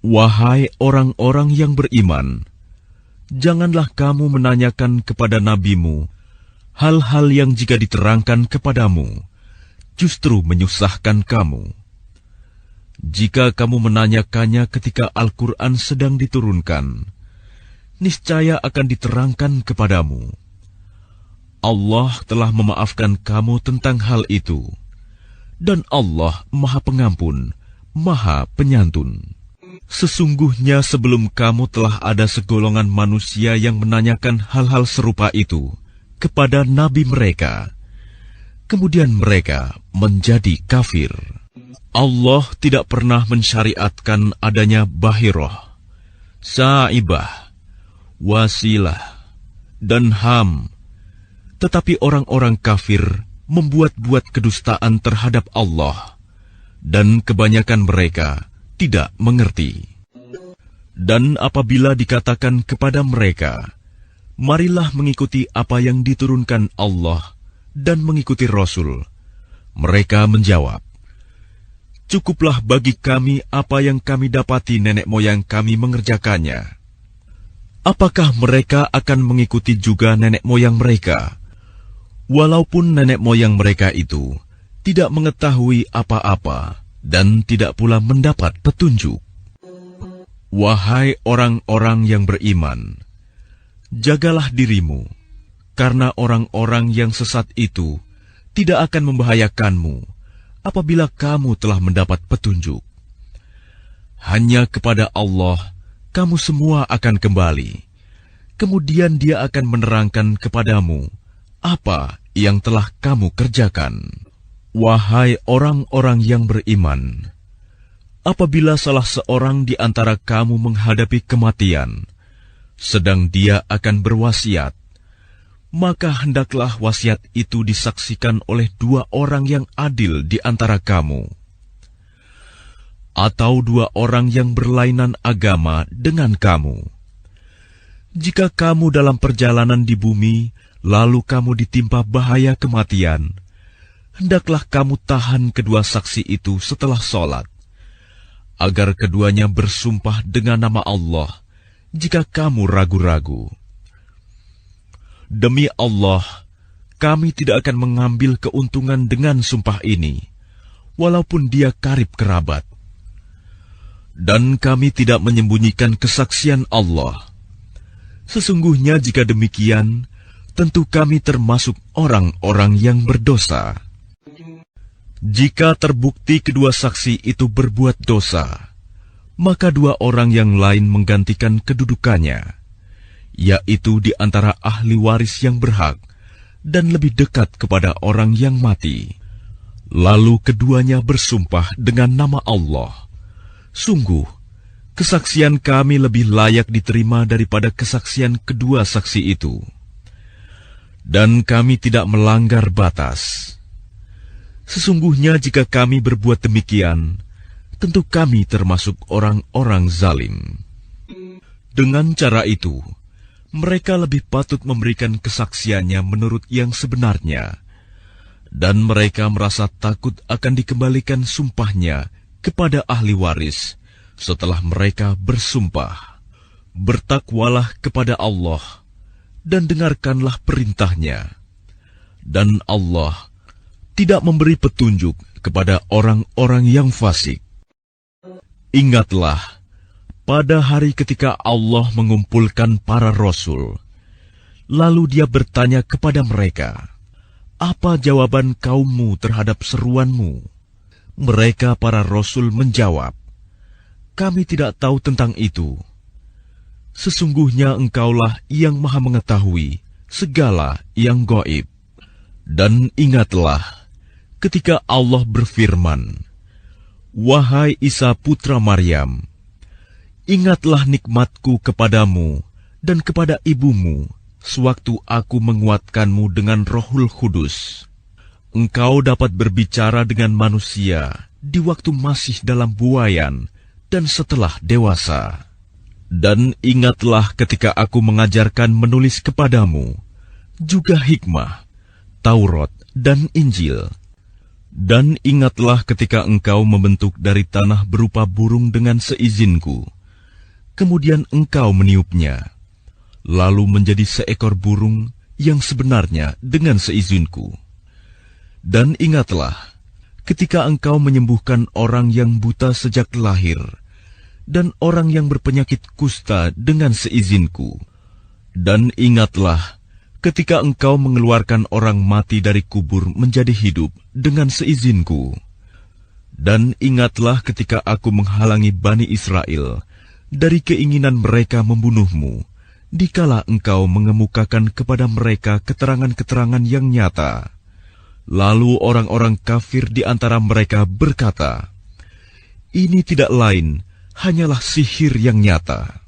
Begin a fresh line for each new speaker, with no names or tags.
Wahai orang-orang yang beriman, janganlah kamu menanyakan kepada nabimu hal-hal yang jika diterangkan kepadamu, justru menyusahkan kamu. Jika kamu menanyakannya ketika Al-Quran sedang diturunkan, niscaya akan diterangkan kepadamu. Allah telah memaafkan kamu tentang hal itu, dan Allah Maha Pengampun, Maha Penyantun. Sesungguhnya sebelum kamu telah ada segolongan manusia yang menanyakan hal-hal serupa itu kepada nabi mereka. Kemudian mereka menjadi kafir. Allah tidak pernah mensyariatkan adanya bahirah, sa'ibah, wasilah, dan ham. Tetapi orang-orang kafir membuat-buat kedustaan terhadap Allah, dan kebanyakan mereka tidak mengerti. Dan apabila dikatakan kepada mereka, marilah mengikuti apa yang diturunkan Allah dan mengikuti Rasul, mereka menjawab, cukuplah bagi kami apa yang kami dapati nenek moyang kami mengerjakannya. Apakah mereka akan mengikuti juga nenek moyang mereka, walaupun nenek moyang mereka itu tidak mengetahui apa-apa dan tidak pula mendapat petunjuk? Wahai orang-orang yang beriman, jagalah dirimu, karena orang-orang yang sesat itu tidak akan membahayakanmu apabila kamu telah mendapat petunjuk. Hanya kepada Allah kamu semua akan kembali, kemudian Dia akan menerangkan kepadamu apa yang telah kamu kerjakan. Wahai orang-orang yang beriman, apabila salah seorang di antara kamu menghadapi kematian, sedang dia akan berwasiat, maka hendaklah wasiat itu disaksikan oleh dua orang yang adil di antara kamu, atau dua orang yang berlainan agama dengan kamu. Jika kamu dalam perjalanan di bumi, lalu kamu ditimpa bahaya kematian, hendaklah kamu tahan kedua saksi itu setelah sholat, agar keduanya bersumpah dengan nama Allah jika kamu ragu-ragu. Demi Allah, kami tidak akan mengambil keuntungan dengan sumpah ini, walaupun dia karib kerabat. Dan kami tidak menyembunyikan kesaksian Allah. Sesungguhnya jika demikian, tentu kami termasuk orang-orang yang berdosa. Jika terbukti kedua saksi itu berbuat dosa, maka dua orang yang lain menggantikan kedudukannya, yaitu di antara ahli waris yang berhak dan lebih dekat kepada orang yang mati. Lalu keduanya bersumpah dengan nama Allah, sungguh, kesaksian kami lebih layak diterima daripada kesaksian kedua saksi itu. Dan kami tidak melanggar batas. Sesungguhnya jika kami berbuat demikian, tentu kami termasuk orang-orang zalim. Dengan cara itu, mereka lebih patut memberikan kesaksiannya menurut yang sebenarnya, dan mereka merasa takut akan dikembalikan sumpahnya kepada ahli waris setelah mereka bersumpah. Bertakwalah kepada Allah dan dengarkanlah perintahnya, dan Allah tidak memberi petunjuk kepada orang-orang yang fasik. Ingatlah, pada hari ketika Allah mengumpulkan para rasul, lalu Dia bertanya kepada mereka, apa jawaban kaummu terhadap seruanmu? Mereka para rasul menjawab, kami tidak tahu tentang itu. Sesungguhnya Engkaulah yang Maha mengetahui segala yang gaib. Dan ingatlah, ketika Allah berfirman, wahai Isa putra Maryam, ingatlah nikmatku kepadamu dan kepada ibumu, sewaktu aku menguatkanmu dengan Rohul Kudus. Engkau dapat berbicara dengan manusia di waktu masih dalam buayan dan setelah dewasa. Dan ingatlah ketika aku mengajarkan menulis kepadamu, juga hikmah, Taurat dan Injil. Dan ingatlah ketika engkau membentuk dari tanah berupa burung dengan seizinku, kemudian engkau meniupnya, lalu menjadi seekor burung yang sebenarnya dengan seizinku. Dan ingatlah ketika engkau menyembuhkan orang yang buta sejak lahir, dan orang yang berpenyakit kusta dengan seizinku. Dan ingatlah ketika engkau mengeluarkan orang mati dari kubur menjadi hidup dengan seizinku. Dan ingatlah ketika aku menghalangi Bani Israel dari keinginan mereka membunuhmu, dikala engkau mengemukakan kepada mereka keterangan-keterangan yang nyata. Lalu orang-orang kafir di antara mereka berkata, "Ini tidak lain, hanyalah sihir yang nyata."